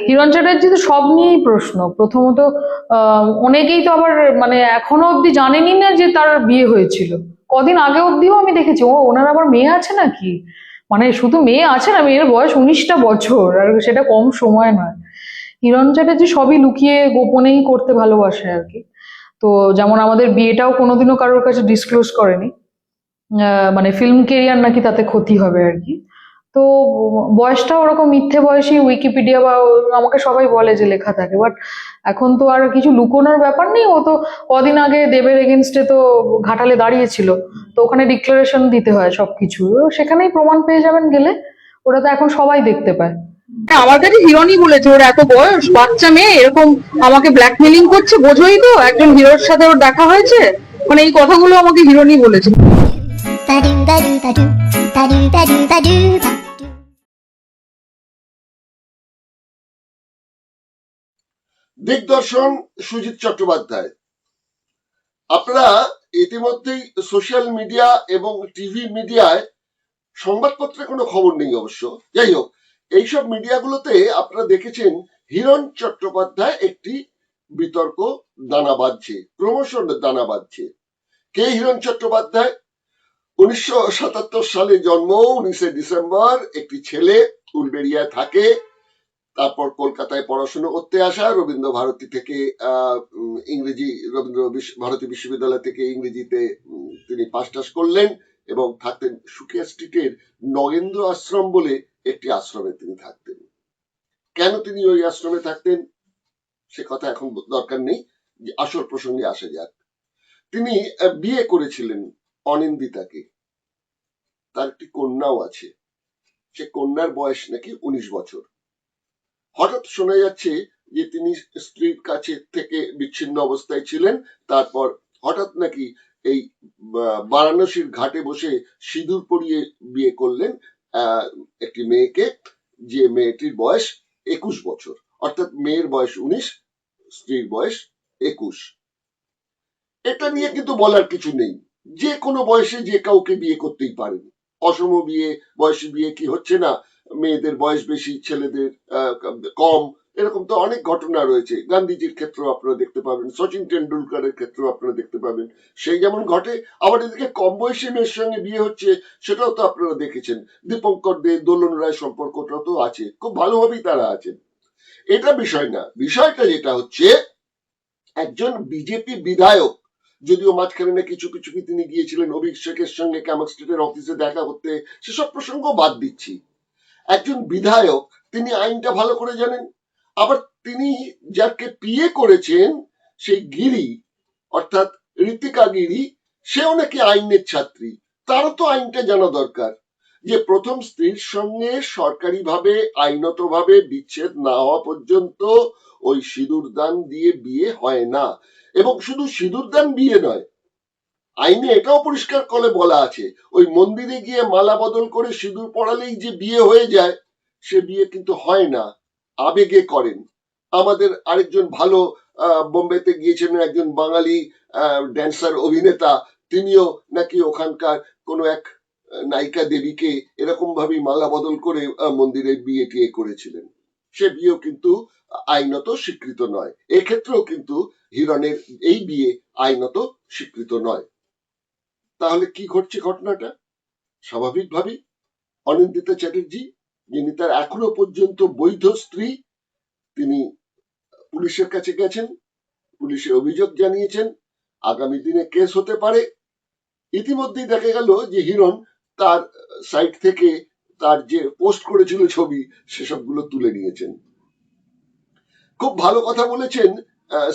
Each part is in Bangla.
হিরণ চ্যাটার্জি তো সব নিয়েই প্রশ্ন। প্রথমত অনেকেই তো আবার মানে এখনো অব্দি জানেনই না যে তার বিয়ে হয়েছিল। কদিন আগে অব্দিও আমি দেখেছি ওনার আবার মেয়ে আছে নাকি, মানে শুধু মেয়ে আছে না, মেয়ের বয়স 19টা বছর, আর সেটা কম সময় নয়। হিরণ চ্যাটার্জি সবই লুকিয়ে গোপনেই করতে ভালোবাসে আর কি। তো যেমন আমাদের বিয়েটাও কোনোদিনও কারোর কাছে ডিসক্লোজ করেনি, মানে ফিল্ম কেরিয়ার নাকি তাতে ক্ষতি হবে আর কি। তো বয়সটা ওরকম মিথ্যে বয়সী উইকিপিডিয়া বা আমাকে সবাই বলে যে লেখা থাকে, বাট এখন তো আর কিছু লুকোনোর ব্যাপার নেই। ও তো কদিন আগে দেবের এগেনস্টে তো ঘাটালে দাঁড়িয়েছিল, তো ওখানে ডিক্লারেশন দিতে হয় সবকিছু, সেখানেই প্রমাণ পেয়ে যাবেন গেলে। ওটা তো এখন সবাই দেখতে পায়। আমার কাছে হিরণই বলেছে ওর এত বয়স, বাচ্চা মেয়ে এরকম আমাকে ব্ল্যাকমেলিং করছে, বোঝোই তো একজন হিরোর সাথে ওর দেখা হয়েছে, মানে এই কথাগুলো আমাকে হিরণই বলেছে। দিগদর্শন সুজিত চট্টোপাধ্যায়। আপনারা ইতিমধ্যেই সোশ্যাল মিডিয়া এবং টিভি মিডিয়ায়, সংবাদপত্রে কোনো খবর নেই অবশ্য, যাই হোক, এইসব মিডিয়াগুলোতে আপনারা দেখেছেন হিরণ চট্টোপাধ্যায় একটি বিতর্ক দানা বাঁধছে, ক্রমশ দানা বাঁধছে। কে হিরণ চট্টোপাধ্যায়? 1977 সালে জন্ম, 19 ডিসেম্বর। একটি ছেলে, উলবেড়িয়ায় থাকে, তারপর কলকাতায় পড়াশোনা করতে আসা, রবীন্দ্র ভারতী থেকে ইংরেজি, রবীন্দ্র ভারতী বিশ্ববিদ্যালয় থেকে ইংরেজিতে তিনি পাস টাস করলেন এবং থাকতেন সুকিয়া স্ট্রিটের নগেন্দ্র আশ্রম বলে একটি আশ্রমে তিনি থাকতেন। কেন তিনি ওই আশ্রমে থাকতেন সে কথা এখন দরকার নেই, আসল প্রসঙ্গে আসা যাক। তিনি বিয়ে করেছিলেন অনিন্দিতাকে, তার একটি কন্যাও আছে, সে কন্যার বয়স নাকি 19 বছর। হঠাৎ শোনা যাচ্ছে যে তিনি স্ত্রীর কাছে থেকে বিচ্ছিন্ন অবস্থায় ছিলেন, তারপর হঠাৎ নাকি এই বারাণসীর ঘাটে বসে সিঁদুর পরিয়ে বিয়ে করলেন একটি মেয়েকে, যে মেয়েটির বয়স 21 বছর, অর্থাৎ মেয়ের বয়স 19, স্ত্রীর বয়স 21। এটা নিয়ে কিন্তু বলার কিছু নেই, যে কোনো বয়সে যে কাউকে বিয়ে করতেই পারেন। অসম বিয়ে, বয়সী বিয়ে কি হচ্ছে না? মেয়েদের বয়স বেশি, ছেলেদের কম, এরকম তো অনেক ঘটনা রয়েছে। গান্ধীজির ক্ষেত্রেও আপনারা দেখতে পাবেন, সচিন টেন্ডুলকারের ক্ষেত্রেও আপনারা দেখতে পাবেন, সেই যেমন ঘটে। আবার এদিকে কম বয়সী মেয়ের সঙ্গে বিয়ে হচ্ছে, সেটাও তো আপনারা দেখেছেন। দীপঙ্কর দে, দোলন রায় সম্পর্কটা তো আছে, খুব ভালোভাবেই তারা আছেন। এটা বিষয় না, বিষয়টা যেটা হচ্ছে, একজন বিজেপি বিধায়ক, যদিও মাঝখানে নাকি চুপি চুপি তিনি গিয়েছিলেন অভিষেকের সঙ্গে ক্যামাক স্ট্রিটের অফিসে দেখা করতে, সেসব প্রসঙ্গ বাদ দিচ্ছি। একজন বিধায়ক, তিনি আইনটা ভালো করে জানেন। আবার তিনি যাকে বিয়ে করেছেন, সেই গিরি, অর্থাৎ ঋতিকা গিরি, সেও নাকি আইনের ছাত্রী। তারও তো আইনটা জানা দরকার, যে প্রথম স্ত্রীর সঙ্গে সরকারিভাবে, আইনতভাবে বিচ্ছেদ না হওয়া পর্যন্ত ওই সিঁদুর দান দিয়ে বিয়ে হয় না। এবং শুধু সিঁদুর দান বিয়ে নয়, আইনে এটাও পরিষ্কার করে বলা আছে, ওই মন্দিরে গিয়ে মালা বদল করে সিঁদুর পড়ালেই যে বিয়ে হয়ে যায়, সে বিয়ে কিন্তু হয় না, আবেগে করেন। আমাদের আরেকজন ভালো বোম্বেতে গিয়েছিলেন একজন বাঙালি ড্যান্সার অভিনেতা, তিনিও নাকি ওখানকার কোনো এক নায়িকা দেবীকে এরকম ভাবে মালা বদল করে মন্দিরে বিয়ে টিয়ে করেছিলেন। সে বিয়েও কিন্তু আইনত স্বীকৃত নয়। এক্ষেত্রেও কিন্তু হিরণের এই বিয়ে আইনত স্বীকৃত নয়। তাহলে কি ঘটছে ঘটনাটা? স্বাভাবিকভাবেই অনিন্দিতা চ্যাটার্জি, যিনি তার এখনো পর্যন্ত বৈধ স্ত্রী, তিনি পুলিশের কাছে গেছেন, পুলিশে অভিযোগ জানিয়েছেন, আগামী দিনে কেস হতে পারে। ইতিমধ্যেই দেখা গেল যে হিরণ তার সাইট থেকে তার যে পোস্ট করেছিল ছবি, সেসবগুলো তুলে নিয়েছেন। খুব ভালো কথা বলেছেন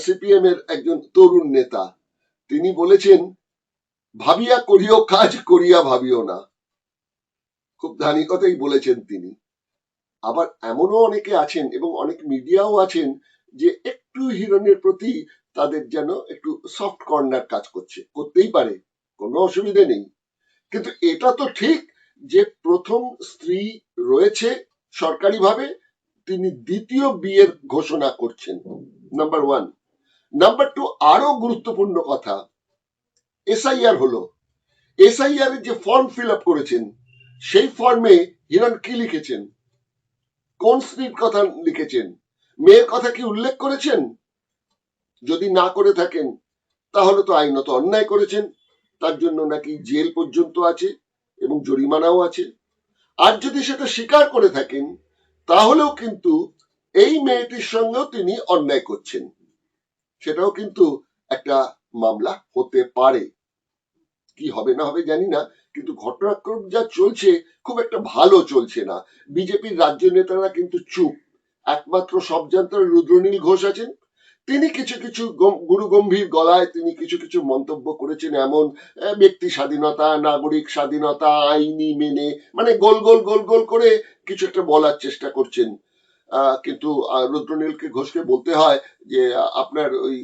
সিপিএম এর একজন তরুণ নেতা, তিনি বলেছেন, ভাবিয়া করিও কাজ, করিয়া ভাবিও না। খুব ধানি কথাই বলেছেন তিনি। আবার এমনও অনেকে আছেন এবং অনেক মিডিয়াও আছেন যে একটু হিরণের প্রতি তাদের যেন একটু সফট কর্নার কাজ করছে, করতেই পারে, কোনো অসুবিধা নেই। কিন্তু এটা তো ঠিক যে প্রথম স্ত্রী রয়েছে সরকারিভাবে, তিনি দ্বিতীয় বিয়ের ঘোষণা করছেন, নাম্বার ওয়ান। নাম্বার টু, আরো গুরুত্বপূর্ণ কথা, এসআইআর হলো, এসআইআর এর যে ফর্ম ফিল আপ করেছেন, সেই ফর্মে হিরণ কি লিখেছেন, কোন স্ত্রীর কথা লিখেছেন? মেয়ের কথা কি উল্লেখ করেছেন? যদি না করে থাকেন তাহলে তো আইনত অন্যায় করেছেন, তার জন্য নাকি জেল পর্যন্ত আছে এবং জরিমানাও আছে। আর যদি সেটা স্বীকার করে থাকেন তাহলেও কিন্তু এই মেয়েটির সঙ্গেও তিনি অন্যায় করছেন, সেটাও কিন্তু একটা মামলা হতে পারে। কি হবে না হবে জানি না, কিন্তু ঘটনাক্রম যা চলছে খুব একটা ভালো চলছে না। বিজেপির রাজ্য নেতারা কিন্তু চুপ, একমাত্র সব জানতে রুদ্রনীল ঘোষ আছেন, তিনি কিছু কিছু গুরুগম্ভীর গলায় তিনি কিছু কিছু মন্তব্য করেছেন, এমন ব্যক্তি স্বাধীনতা, নাগরিক স্বাধীনতা, আইনি মেনে, মানে গোল গোল গোল গোল করে কিছু একটা বলার চেষ্টা করছেন। কিন্তু রুদ্রনীলকে ঘোষকে বলতে হয় যে আপনার ওই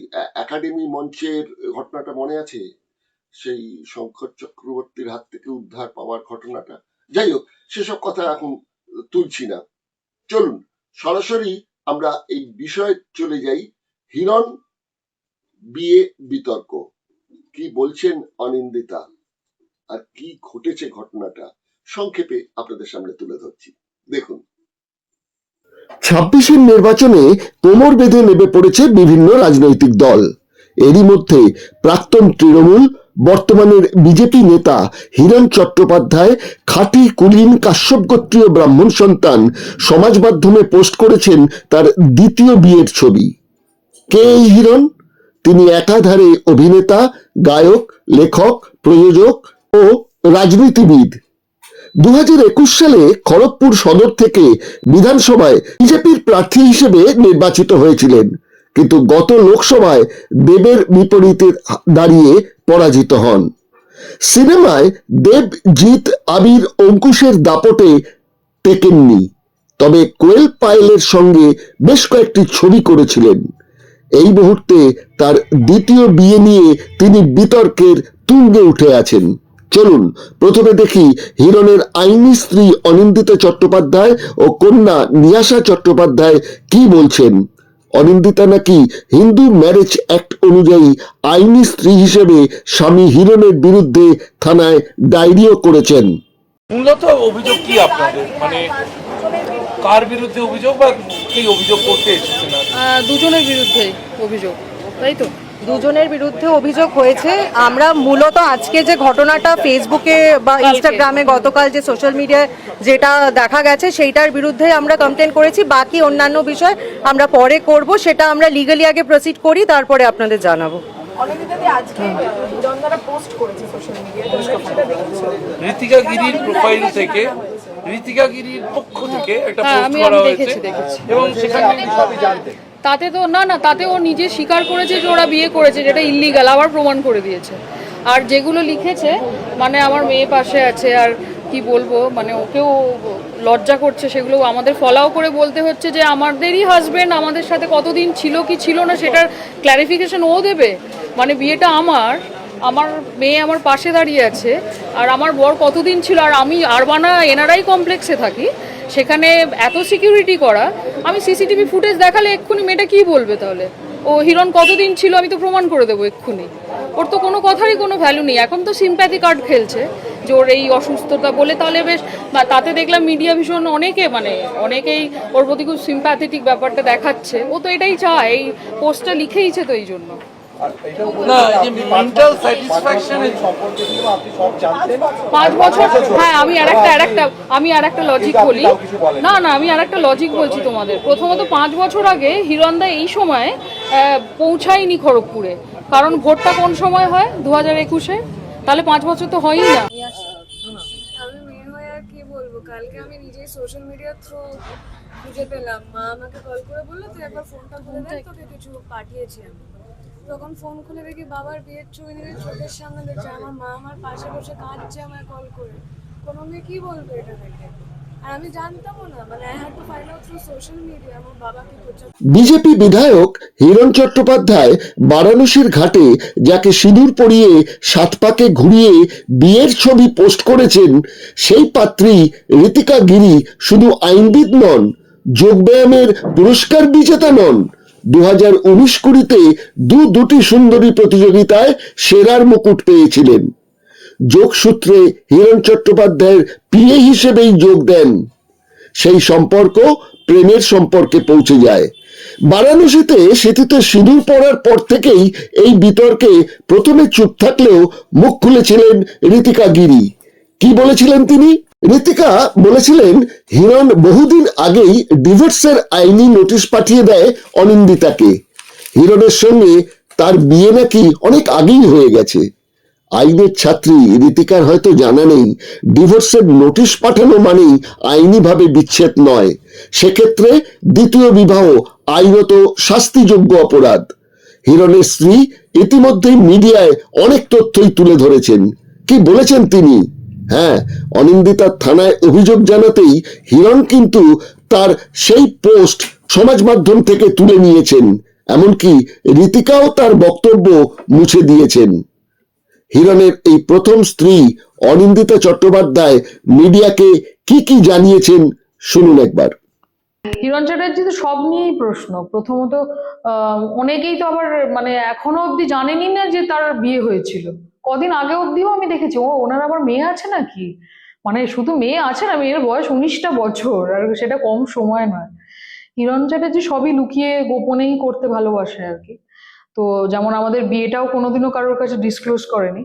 একাডেমি মঞ্চের ঘটনাটা মনে আছে, সেই শঙ্কর চক্রবর্তীর হাত থেকে উদ্ধার পাওয়ার ঘটনাটা। যাই হোক, সেসব কথা এখন তুলছি না। চলুন সরাসরি আমরা এই বিষয়ে চলে যাই। হিরণ বিয়ে বিতর্ক, কি বলছেন অনিন্দিতা, আর কি ঘটেছে ঘটনাটা সংক্ষেপে আপনাদের সামনে তুলে ধরছি। দেখুন, 26-এর নির্বাচনে কোমর বেঁধে নেমে পড়েছে বিভিন্ন রাজনৈতিক দল। এরই মধ্যে প্রাক্তন তৃণমূল, বর্তমানের বিজেপি নেতা হিরণ চট্টোপাধ্যায় খাঁটি কুলীন কাশ্যপ গোত্রীয় ব্রাহ্মণ সন্তান সমাজ মাধ্যমে পোস্ট করেছেন তার দ্বিতীয় বিয়ের ছবি। কে এই হিরণ? তিনি একাধারে অভিনেতা, গায়ক, লেখক, প্রযোজক ও রাজনীতিবিদ। 2021 সালে খড়গপুর সদর থেকে বিধানসভায় বিজেপির প্রার্থী হিসেবে নির্বাচিত হয়েছিলেন, কিন্তু গত লোকসভায় দেবের বিপরীতে দাঁড়িয়ে পরাজিত হন। সিনেমায় দেব, জিৎ, আবির, অঙ্কুশের দাপটে টেকেননি, তবে কোয়েল পায়েলের সঙ্গে বেশ কয়েকটি ছবি করেছিলেন। এই মুহূর্তে তার দ্বিতীয় বিয়ে নিয়ে তিনি বিতর্কের তুঙ্গে উঠে আছেন। চলুন প্রথমে দেখি হিরণের আইনি স্ত্রী অনিন্দিতা চট্টোপাধ্যায় ও কন্যা নিয়াশা চট্টোপাধ্যায় কি বলছেন। অনিন্দিতা নাকি হিন্দু ম্যারেজ অ্যাক্ট অনুযায়ী আইনি স্ত্রী হিসেবে স্বামী হিরণের বিরুদ্ধে থানায় ডায়েরিও করেছেন। মূলত অভিযোগ কি আপনাদের, মানে কার বিরুদ্ধে অভিযোগ বা কি অভিযোগ করতে এসেছেন? দুজনের বিরুদ্ধে অভিযোগ, তাই তো? দুজনের বিরুদ্ধে অভিযোগ হয়েছে। আমরা মূলত আজকে যে ঘটনাটা ফেসবুকে বা ইনস্টাগ্রামে গতকাল যে সোশ্যাল মিডিয়ায় যেটা দেখা গেছে সেইটার বিরুদ্ধে আমরা কমপ্লেন করেছি। বাকি অন্যান্য বিষয় আমরা পরে করব, সেটা আমরা লিগালি আগে প্রসিড করি, তারপরে আপনাদের জানাবো। ঋতিকা গিরির প্রোফাইল থেকে, ঋতিকা গিরির পক্ষ থেকে একটা পোস্ট করা হয়েছে এবং সেখানে তাতে তো না তাতে ও নিজে স্বীকার করেছে যে ওরা বিয়ে করেছে, যেটা ইল্লিগাল, আবার প্রমাণ করে দিয়েছে। আর যেগুলো লিখেছে, মানে আমার মেয়ে পাশে আছে, আর কি বলবো, মানে ওকেও লজ্জা করছে, সেগুলো আমাদের ফলাও করে বলতে হচ্ছে যে আমাদেরই হাজবেন্ড আমাদের সাথে কতদিন ছিল কি ছিল না সেটার ক্ল্যারিফিকেশন ও দেবে। মানে বিয়েটা আমার মেয়ে আমার পাশে দাঁড়িয়ে আছে, আর আমার বর কতদিন ছিল। আর আমি আরবানা এনআরআই কমপ্লেক্সে থাকি, সেখানে এত সিকিউরিটি করা, আমি সিসিটিভি ফুটেজ দেখালে এক্ষুনি মেয়েটা কি বলবে তাহলে? ও হিরণ কতদিন ছিল আমি তো প্রমাণ করে দেবো এক্ষুনি। ওর তো কোনো কথারই কোনো ভ্যালু নেই। এখন তো সিম্প্যাথি কার্ড খেলছে যে ওর এই অসুস্থতা বলে, তাহলে বেশ, তাতে দেখলাম মিডিয়া ভীষণ অনেকেই ওর প্রতি খুব সিম্প্যাথেটিক ব্যাপারটা দেখাচ্ছে। ও তো এটাই চায়, এই পোস্টটা লিখেইছে তো এই জন্য। না, এই যে মেন্টাল স্যাটিসফ্যাকশনের সম্পর্কে আপনি সব জানতেন 5 বছর। হ্যাঁ, আমি আরেকটা লজিক বলি। আমি আরেকটা লজিক বলছি তোমাদের। প্রথমত 5 বছর আগে হিরণদা এই সময় পৌঁছায়নি খড়গপুরে, কারণ ভোটটা কোন সময় হয়? 2021-এ, তাহলে 5 বছর তো হয়ই না। আমি মেয়ে হয়ে আর কি বলবো, কালকে আমি নিজেই সোশ্যাল মিডিয়ার থ্রু খুঁজে পেলাম। মা আমাকে কল করে বললো তুই একবার ফোনটা খুলে দেখ, তোকে কিছু পাঠিয়েছি আমি। তখন ফোন খুলে দেখি বাবার বিয়ের ছবি নিয়ে চোখের সামনে দেখছে, আমার মা আমার পাশে বসে কাঁদছে আমায় কল করে। কোনো মেয়ে কি বলবে এটা দেখে? আর আমি জানতামও না, মানে I had to find out through social media আমার বাবা কি করছে। বিজেপি বিধায়ক হিরণ চট্টোপাধ্যায় বারাণসীর ঘাটে যাকে সিঁদুর পরিয়ে 7 পাকে ঘুরিয়ে বিয়ের ছবি পোস্ট করেছেন, সেই পাত্রী ঋতিকা গিরি শুধু আইনবিদ নন, যোগব্যায়ামের পুরস্কার বিজেতা নন। 2019-20 দুটি সুন্দরী প্রতিযোগিতায় সেরার মুকুট পেয়েছিলেন। যোগসূত্রে হিরণ চট্টোপাধ্যায়ের পিএ হিসেবেই যোগ দেন। সেই সম্পর্ক প্রেমের সম্পর্কে পৌঁছে যায়। বারাণসীতে সেতুতে সিঁদুর পড়ার পর থেকেই এই বিতর্কে প্রথমে চুপ থাকলেও মুখ খুলেছিলেন ঋতিকা গিরি। কি বলেছিলেন তিনি? ঋতিকা বলেছিলেন হিরণ বহুদিন আগেই ডিভোর্সের আইনি নোটিশ পাঠিয়ে দেয় অনিন্দিতাকে। হিরণের সঙ্গে তার বিয়ে নাকি অনেক আগেই হয়ে গেছে। আইনের ছাত্রী ঋতিকার হয়তো জানা নেই ডিভোর্সের নোটিশ পাঠানো মানেই আইনিভাবে বিচ্ছেদ নয়, সেক্ষেত্রে দ্বিতীয় বিবাহ আইনত শাস্তিযোগ্য অপরাধ। হিরণের স্ত্রী ইতিমধ্যেই মিডিয়ায় অনেক তথ্যই তুলে ধরেছেন। কি বলেছেন তিনি? হ্যাঁ, অনিন্দিতার থানায় অভিযোগ জানাতেই হিরণ কিন্তু তার সেই পোস্ট সমাজ মাধ্যম থেকে তুলে নিয়েছেন, এমনকি ঋতিকাও তার বক্তব্য মুছে দিয়েছেন। হিরণের এই প্রথম স্ত্রী অনিন্দিতা চট্টোপাধ্যায় মিডিয়াকে কি কি জানিয়েছেন শুনুন একবার। হিরণ চ্যাটার্জি তো সব নিয়েই প্রশ্ন। প্রথমত অনেকেই তো আবার মানে এখনো অব্দি জানেনই না যে তার বিয়ে হয়েছিল। কদিন আগে অব্দিও আমি দেখেছি ওনার আবার মেয়ে আছে নাকি, মানে শুধু মেয়ে আছে না, মেয়ের বয়স 19টা বছর, আর সেটা কম সময় নয়। হিরণ চ্যাটার্জি সবই লুকিয়ে গোপনেই করতে ভালোবাসে আর কি। তো যেমন আমাদের বিয়েটাও কোনোদিনও কারোর কাছে ডিসক্লোজ করেনি,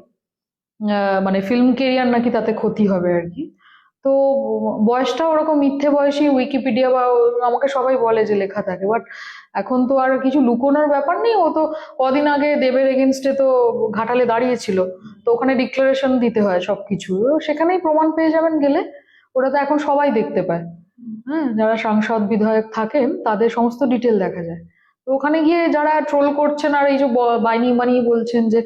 মানে ফিল্ম কেরিয়ার নাকি তাতে ক্ষতি হবে আর কি। তো বয়সটা ওরকম মিথ্যে বয়সী উইকিপিডিয়া বা আমাকে সবাই বলে যে লেখা থাকে, বাট এখন তো আর কিছু লুকোনোর ব্যাপার নেই। ও তো কদিন আগে দেবের এগেনস্টে তো ঘাটালে দাঁড়িয়েছিল, তো ওখানে ডিক্লারেশন দিতে হয় সবকিছু, সেখানেই প্রমাণ পেয়ে যাবেন গেলে। ওটা তো এখন সবাই দেখতে পায়, হ্যাঁ, যারা সাংসদ বিধায়ক থাকেন তাদের সমস্ত ডিটেল দেখা যায়। তো ওখানে গিয়ে যারা ট্রোল করছেন আর এই যে বানিয়ে বানিয়ে বলছেন যে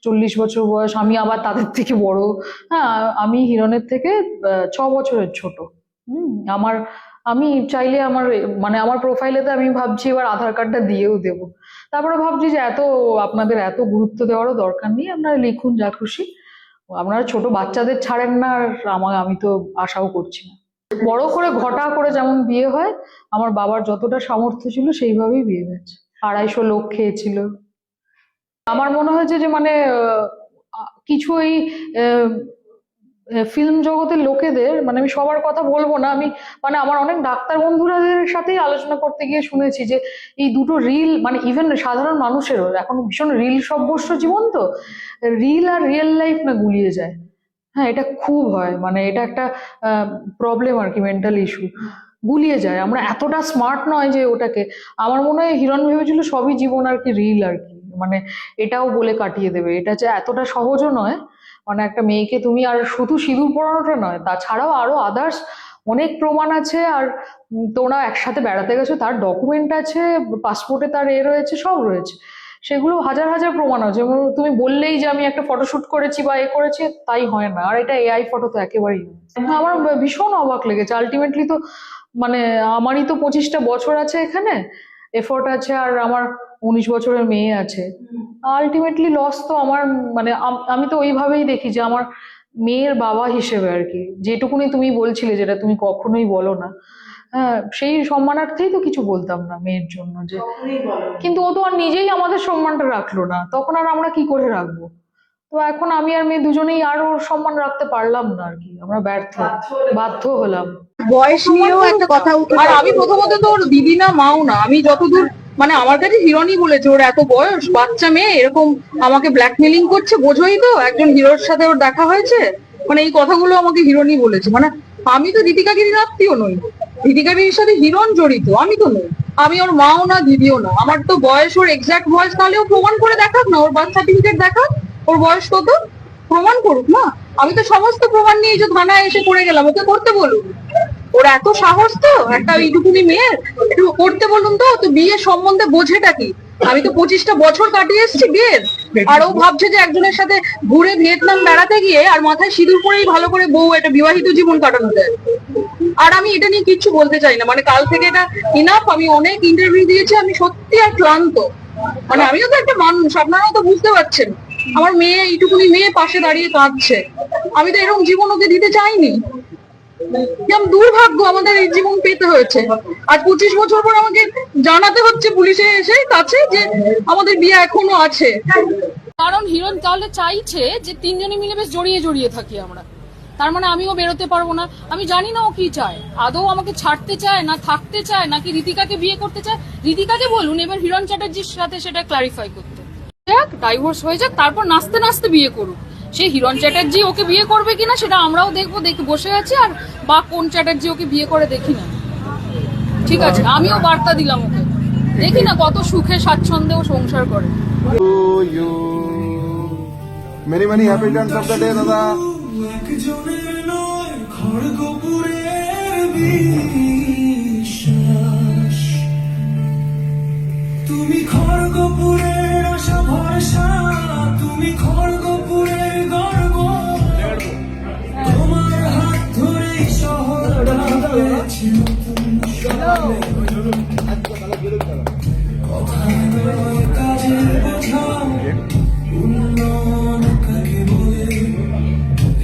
40 বছর বয়স, আমি আবার তাদের থেকে বড়। হ্যাঁ, আমি হিরণের থেকে 6 বছরের ছোট। আমি চাইলে মানে আমার প্রোফাইলেতে আমি ভাবছি এবার আধার কার্ডটা দিয়েও দেবো। তারপরে ভাবছি যে আপনাদের এত গুরুত্ব দেওয়ারও দরকার নেই, আপনারা লিখুন যা খুশি। আপনারা ছোট বাচ্চাদের ছাড়েন না, আর আমি তো আশাও করছি না। বড় করে ঘটা করে যেমন বিয়ে হয়, আমার বাবার যতটা সামর্থ্য ছিল সেইভাবেই বিয়ে হয়েছে। 250 লোক খেয়েছিল। আমার মনে হয়েছে যে মানে কিছু এই ফিল্ম জগতের লোকেদের, মানে আমি সবার কথা বলবো না, আমি মানে আমার অনেক ডাক্তার বন্ধুরাদের সাথেই আলোচনা করতে গিয়ে শুনেছি যে এই দুটো রিল, মানে ইভেন সাধারণ মানুষেরও এখন ভীষণ রিল সভ্যস্য জীবন, তো রিল আর রিয়েল লাইফ না গুলিয়ে যায়। হ্যাঁ, এটা খুব হয়, মানে এটা একটা প্রবলেম আর কি, মেন্টাল ইস্যু, গুলিয়ে যায়। আমরা এতটা স্মার্ট নয় যে ওটাকে, আমার মনে হয় হিরণ ভেবেছিল সবই জীবন আর কি রিল আর কি, মানে এটাও বলে কাটিয়ে দেবে। এটা যে এতটা সহজও নয়, মানে একটা মেয়েকে তুমি আর শুধু সিঁদুর পরানোটা নয়, তাছাড়াও আরো আদার্স অনেক প্রমাণ আছে। আর তোমরা একসাথে বেড়াতে গেছো, তার ডকুমেন্ট আছে, পাসপোর্টে তার রয়েছে, সব রয়েছে, সেগুলো হাজার হাজার প্রমাণ আছে। যেমন তুমি বললেই যে আমি একটা ফটোশুট করেছি বা করেছি, তাই হয় না। আর এটা এআই ফটো তো একেবারেই নয়। আমার ভীষণ অবাক লেগেছে। আলটিমেটলি তো মানে আমারই তো 25টা বছর আছে এখানে, এফোর্ট আছে, আর আমার 19 বছরের মেয়ে আছে। আলটিমেটলি লস তো আমার, মানে আমি তো ওইভাবেই দেখি যে আমার মেয়ের বাবা হিসেবে আর কি, যেটুকুনি তুমি বলছিলে, যেটা তুমি কখনোই বলো না, হ্যাঁ, সেই সম্মানার্থেই তো কিছু বলতাম না মেয়ের জন্য, যে কিন্তু ও তো আর নিজেই আমাদের সম্মানটা রাখলো না, তখন আর আমরা কি করে রাখবো? তো এখন আমি আর মেয়ে দুজনেই আর ওর সম্মান রাখতে পারলাম না আর কি, আমরা বাধ্য হলাম। বয়স নিয়েও একটা কথা উঠে, আর আমি প্রথমত তো ওর দিদি না মাও না, আমি যতদূর মানে আমার কাছে হিরণই বলেছে ওর এত বয়স, বাচ্চা মেয়ে এরকম আমাকে ব্ল্যাকমেলিং করছে, বোঝোই তো একজন হিরোর সাথে ওর দেখা হয়েছে, মানে এই কথাগুলো আমাকে হিরণই বলেছে। মানে আমি তো ঋতিকা গিরির আত্মীয় নই, ঋতিকা গিরির সাথে হিরণ জড়িত, আমি তো নই, আমি ওর মাও না দিদিও না। আমার তো বয়স, ওর এক্সাক্ট বয়স তাহলেও প্রমাণ করে দেখাক না, ওর বার্থ সার্টিফিকেট দেখাক, ওর বয়স কত প্রমাণ করুক না। আমি তো সমস্ত প্রমাণ নিয়ে যে থানায় এসে পড়ে গেলাম, ওকে করতে বলুন। ওর এত সাহস তো একটা এইটুকুনি মেয়ের, একটু করতে বলুন তো। তো বিয়ের সম্বন্ধে বোঝেটা কি? আমি তো 25টা বছর কাটিয়ে এসেছি বিয়ের, আর ও ভাবছে যে একজনের সাথে ঘুরে ভিয়েতনাম বেড়াতে গিয়ে আর মাথায় সিঁদুর পরেই ভালো করে বউ একটা বিবাহিত জীবন কাটানো যায়। আর আমি এটা নিয়ে কিচ্ছু বলতে চাই না, মানে কাল থেকে এটা ইনাফ। আমি অনেক ইন্টারভিউ দিয়েছি, আমি সত্যি আর ক্লান্ত। মানে আমিও তো একটা মানুষ, আপনারাও তো বুঝতে পারছেন। আমার মেয়ে, এইটুকুনি মেয়ে পাশে দাঁড়িয়ে কাঁদছে, আমি তো এরকম জীবন ওকে দিতে চাইনি। দুর্ভাগ্য আমাদের এই জীবন পেতে হয়েছে। আজ 25 বছর পর আমাকে জানাতে হচ্ছে পুলিশে এসে কাছে যে আমাদের বিয়ে এখনো আছে। কারণ হিরণ তাহলে চাইছে যে তিনজনে মিলে বেশ জড়িয়ে জড়িয়ে থাকি আমরা, তার মানে আমিও বেরোতে পারবো না। আমি জানি না ও কি চায়, আদৌ আমাকে ছাড়তে চায় না থাকতে চায় নাকি রীতিকাকে বিয়ে করতে চায়। রীতিকাকে বলুন এবার হিরণ চ্যাটার্জির সাথে সেটা ক্লারিফাই করতে, ডাইভোর্স হয়ে যাক, তারপর নাচতে নাচতে বিয়ে করুক। সে হিরণ চ্যাটার্জি ওকে বিয়ে করবে কিনা সেটা আমরাও দেখবো, দেখে বসে আছি। আর বা কোন চ্যাটার্জি ওকে বিয়ে করে দেখি না, ঠিক আছে, আমিও বার্তা দিলাম ওকে, দেখি না কত সুখে স্বাচ্ছন্দ্যে ও সংসার করে। Many many happy returns of the day, Dada. তুমি খড়গপুরের আশা ভরসা, তুমি খড়গপুরের গর্ব, তোমার হাত ধরে শহরটা হয়েছে নতুন সকালে। কথায় নয় কাজের বোঝা, উন্নয়ন কাকে বলে,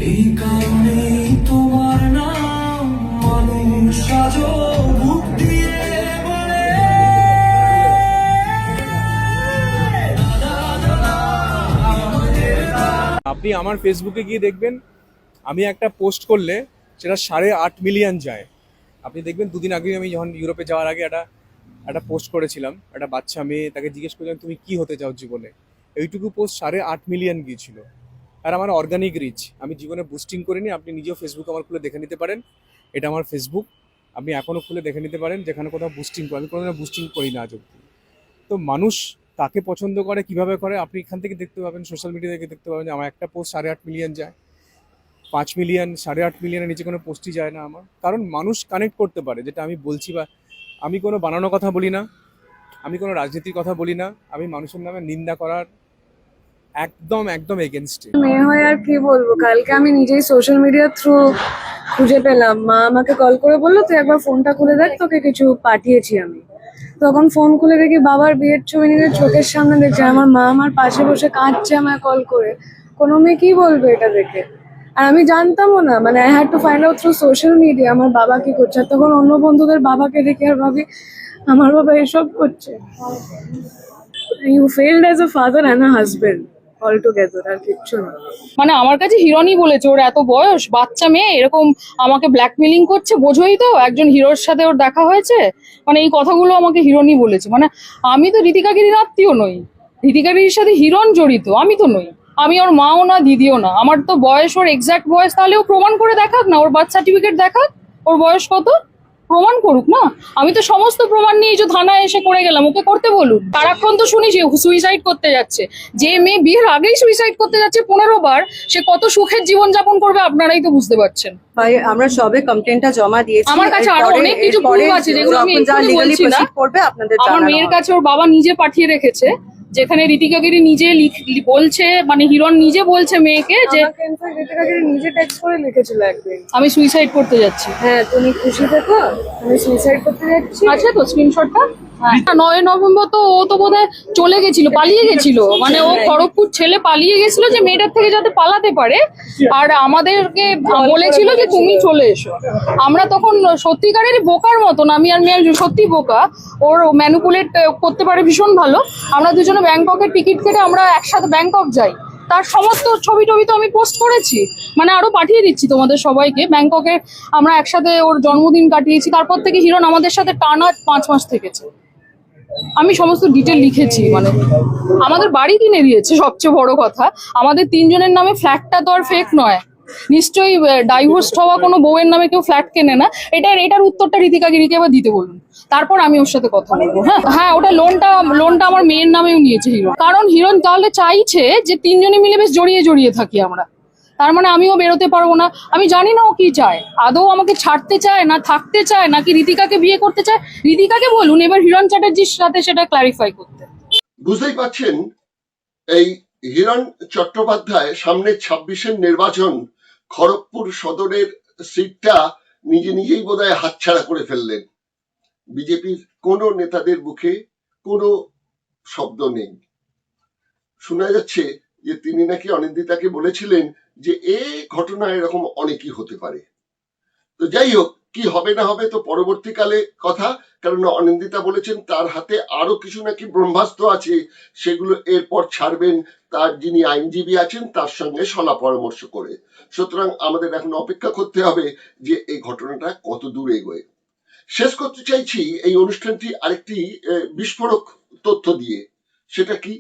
এই কারণেই তোমার নাম মানুষ আজও বুক দিয়ে বলে। আপনি আমার ফেসবুকে গিয়ে দেখবেন, আমি একটা পোস্ট করলে সেটা 8.5 মিলিয়ন যায়। আপনি দেখবেন দুদিন আগে আমি যখন ইউরোপে যাওয়ার আগে একটা পোস্ট করেছিলাম, একটা বাচ্চা মেয়ে, তাকে জিজ্ঞেস করলাম তুমি কি হতে চাও জীবনে, এইটুকু পোস্ট 8.5 মিলিয়ন গিয়েছিল। আর আমার অর্গানিক রিচ, আমি জীবনে বুস্টিং করিনি। আপনি নিজেও ফেসবুক আমার খুলে দেখে নিতে পারেন, এটা আমার ফেসবুক, আপনি এখনও খুলে দেখে নিতে পারেন যেখানে কোথাও বুস্টিং করে। আমি কোনো বুস্টিং করি না আজ অব্দি। তো মানুষ কাকে পছন্দ করে কিভাবে করে আপনি এখান থেকে দেখতে পাবেন, সোশ্যাল মিডিয়া থেকে দেখতে পাবেন যে আমার একটা পোস্ট 8.5 মিলিয়ন যায়, 5 মিলিয়ন, 8.5 মিলিয়নের নিচে কোনো পোস্টই যায় না আমার। কারণ মানুষ কানেক্ট করতে পারে যেটা আমি বলছি, বা আমি কোনো বানানো কথা বলি না, আমি কোনো রাজনীতির কথা বলি না, আমি মানুষের নামে নিন্দা করার একদম একদম এগেনস্টে। মেয়ে হয়ে আর কি বলবো, কালকে আমি নিজেই সোশ্যাল মিডিয়ার থ্রু খুঁজে পেলাম। মা আমাকে কল করে বললো তুই একবার ফোনটা খুলে দেখ, তোকে কিছু পাঠিয়েছি আমি। তখন ফোন খুলে দেখি বাবার বিয়ের ছবি নিজের চোখের সামনে দেখছে, আমার মা আমার পাশে বসে কাঁদছে আমায় কল করে। কোনো মেয়ে কি বলবে এটা দেখে? আর আমি জানতামও না, মানে I had to find out through social media আমার বাবা কি করছে। আর তখন অন্য বন্ধুদের বাবাকে দেখে আর ভাবি আমার বাবা এসব করছে। You failed as a father and a husband all together, আর কিচ্ছু না। মানে আমার কাছে হিরণই বলেছে ওর এত বয়স, বাচ্চা মেয়ে এরকম আমাকে ব্ল্যাকমেলিং করছে, বোঝোই তো একজন হিরোর সাথে ওর দেখা হয়েছে। মানে এই কথাগুলো আমাকে হিরণই বলেছে। মানে আমি তো রীতিকা গিরির আত্মীয় নই, রীতিকা গিরির সাথে হিরণ জড়িত, আমি তো নই, আমি ওর মাও না দিদিও না। আমার তো বয়স, ওর এক্সাক্ট বয়স তাহলে ও প্রমাণ করে দেখাক না, ওর বার্থ সার্টিফিকেট দেখাক, ওর বয়স কত প্রমাণ করুক না। আমি তো সমস্ত প্রমাণ নিয়ে যে থানায় এসে করে গেলাম, ওকে করতে বলুন। সারাক্ষণ তো শুনি যে সুইসাইড করতে যাচ্ছে, যে মেয়ে বিয়ের আগেই সুইসাইড করতে যাচ্ছে 15 বার, সে কত সুখের জীবন যাপন করবে আপনারাই তো বুঝতে পারছেন। ভাই আমরা সবে কমপ্লেনটা জমা দিয়েছি, আমার কাছে আরো অনেক কিছু প্রুফ আছে যেগুলো আমি এক্ষুনি বলছি না। করবে আপনাদের আমার মেয়ের কাছে ওর বাবা নিজে পাঠিয়ে রেখেছে, যেখানে রীতিকা গিরি নিজে বলছে, মানে হিরণ নিজে বলছে মেয়েকে যে রীতিকা গিরি নিজে টেক্সট করে লিখেছিল একদিন, আমি সুইসাইড করতে যাচ্ছি। হ্যাঁ তুমি খুশি থেকো, আমি সুইসাইড করতে যাচ্ছি। আছে তো স্ক্রিনশটটা। 9 নভেম্বর তো ও তো বোধহয় চলে গেছিল, পালিয়ে গেছিল। মানে ও খড়গপুর ছেলে পালিয়ে গেছিল যে মেয়েটার থেকে যাতে পালাতে পারে, আর আমাদেরকে বলেছিল যে তুমি চলে এসো। আমরা তখন সত্যিকারেরই বোকার মতন, আমি আর মেয়ে সত্যি বোকা, ওর ম্যানিপুলেট করতে পারে ভীষণ ভালো। আমরা দুজনে ব্যাংককের টিকিট কেটে আমরা একসাথে ব্যাংকক যাই, তার সমস্ত ছবি টবি তো আমি পোস্ট করেছি, মানে আরো পাঠিয়ে দিচ্ছি তোমাদের সবাইকে। ব্যাংককে আমরা একসাথে ওর জন্মদিন কাটিয়েছি, তারপর থেকে হিরণ আমাদের সাথে টানা 5 মাস থেকেছে। আমি সমস্ত ডিটেল লিখেছি, মানে আমাদের বাড়ি কিনে দিয়েছে সবচেয়ে বড় কথা। আমাদের 3 জনের নামে ফ্ল্যাটটা তো আর ফেক নয়, নিশ্চয়ই ডাইভোর্স হওয়া কোনো বউয়ের নামে কেউ ফ্ল্যাট কেনে না। এটার উত্তরটা রীতিকা গিরিকে এবার দিতে বলুন, তারপর আমি ওর সাথে কথা বলবো। হ্যাঁ ওটা লোনটা আমার মেয়ের নামেও নিয়েছে হিরণ, কারণ হিরণ তাহলে চাইছে যে 3 জনে মিলে বেশ জড়িয়ে থাকি আমরা। তার মানে আমিও বেরোতে পারবো না। আমি জানি না ও কি চায়, আদৌ আমাকে ছাড়তে চায় না থাকতে চায় নাকি রীতিকাকে বিয়ে করতে চায়। রীতিকাকে বলুন এবার হিরণ চ্যাটার্জির সাথে সেটা ক্লারিফাই করতে। বুঝতেই পারছেন এই হিরণ চট্টোপাধ্যায় সামনে 26-এর নির্বাচন খড়গপুর সদরের সিটটা নিজেই বোধহয় হাতছাড়া করে ফেললেন। বিজেপির কোনো নেতাদের মুখে কোনো শব্দ নেই। শোনা যাচ্ছে যে তিনি নাকি অনিন্দিতাকে বলেছিলেন যে এই ঘটনা এরকম অনেকই হতে পারে। তো যাই হোক, কি হবে না হবে তো পরবর্তীকালে কথা। কারণ অনিন্দিতা বলেছেন তার হাতে আরো কিছু নাকি ব্রহ্মাস্ত্র আছে, সেগুলো এরপর ছাড়বেন তার যিনি আইনজীবী আছেন তার সঙ্গে সলা পরামর্শ করে। সুতরাং আমাদের এখন অপেক্ষা করতে হবে যে এই ঘটনাটা কত দূর এগোয়। শেষ করতে চাইছি এই অনুষ্ঠানটি আরেকটি বিস্ফোরক তথ্য দিয়ে। সেটা কি,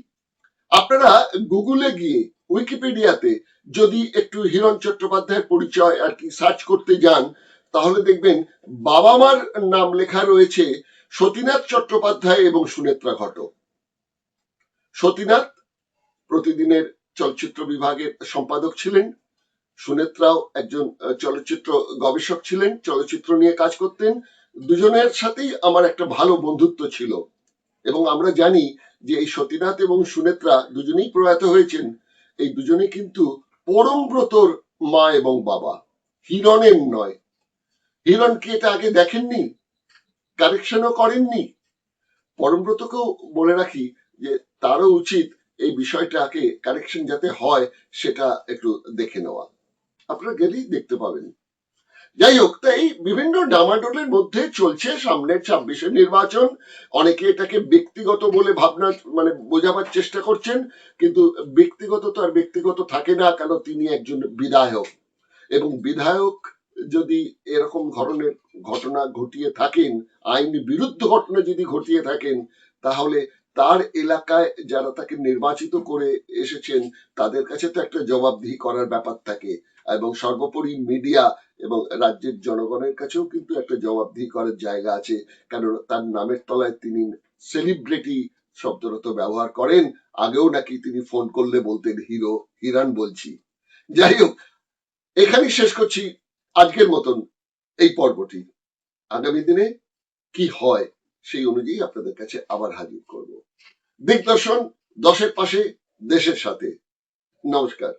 আপনারা গুগলে গিয়ে উইকিপিডিয়াতে যদি একটু হিরণ চট্টোপাধ্যায়ের পরিচয় আর কি সার্চ করতে যান, তাহলে দেখবেন বাবা মার নাম লেখা রয়েছে সতীনাথ চট্টোপাধ্যায় এবং সুনেত্রা ঘটক। সতীনাথ প্রতিদিনের চলচ্চিত্র বিভাগের সম্পাদক ছিলেন, সুনেত্রাও একজন চলচ্চিত্র গবেষক ছিলেন, চলচ্চিত্র নিয়ে কাজ করতেন। দুজনের সাথেই আমার একটা ভালো বন্ধুত্ব ছিল এবং আমরা জানি যে এই সতীনাথ এবং সুনেত্রা দুজনেই প্রয়াত হয়েছেন। এই দুজনেই কিন্তু পরমব্রতর মা এবং বাবা, হিরণের নয়। হিরণ কি এটা আগে দেখেননি, কারেকশনও করেননি? পরমব্রতকেও বলে রাখি যে তারও উচিত এই বিষয়টাকে কারেকশন যাতে হয় সেটা একটু দেখে নেওয়া। আপনারা গেলেই দেখতে পাবেন। যাই হোক, তাই বিভিন্ন ডামাডোলের মধ্যে চলছে সামনের 26-এর নির্বাচন। অনেকে এটাকে ব্যক্তিগত বলে ভাবনা মানে বোঝাবার চেষ্টা করছেন, কিন্তু ব্যক্তিগত তো আর ব্যক্তিগত থাকে না, কারণ তিনি একজন বিধায়ক এবং বিধায়ক যদি এরকম ধরনের ঘটনা ঘটিয়ে থাকেন, আইন বিরুদ্ধ ঘটনা যদি ঘটিয়ে থাকেন, তাহলে তার এলাকায় যারা তাকে নির্বাচিত করে এসেছেন তাদের কাছে তো একটা জবাবদিহি করার ব্যাপার থাকে, এবং সর্বোপরি মিডিয়া এবং রাজ্যের জনগণের কাছেও কিন্তু একটা জবাবদিহি করার জায়গা আছে। কারণ তার নামের তলায় তিনি সেলিব্রিটি শব্দটা তো ব্যবহার করেন, আগেও নাকি তিনি ফোন করলে বলতেন হিরো, হিরণ বলছি। যাই হোক, এখানেই শেষ করছি আজকের মতন এই পর্বটি। আগামী দিনে কি হয় সেই অনুযায়ী আপনাদের কাছে আবার হাজির করব। দিগদর্শন 10-এর পাশে, দেশের সাথে। নমস্কার।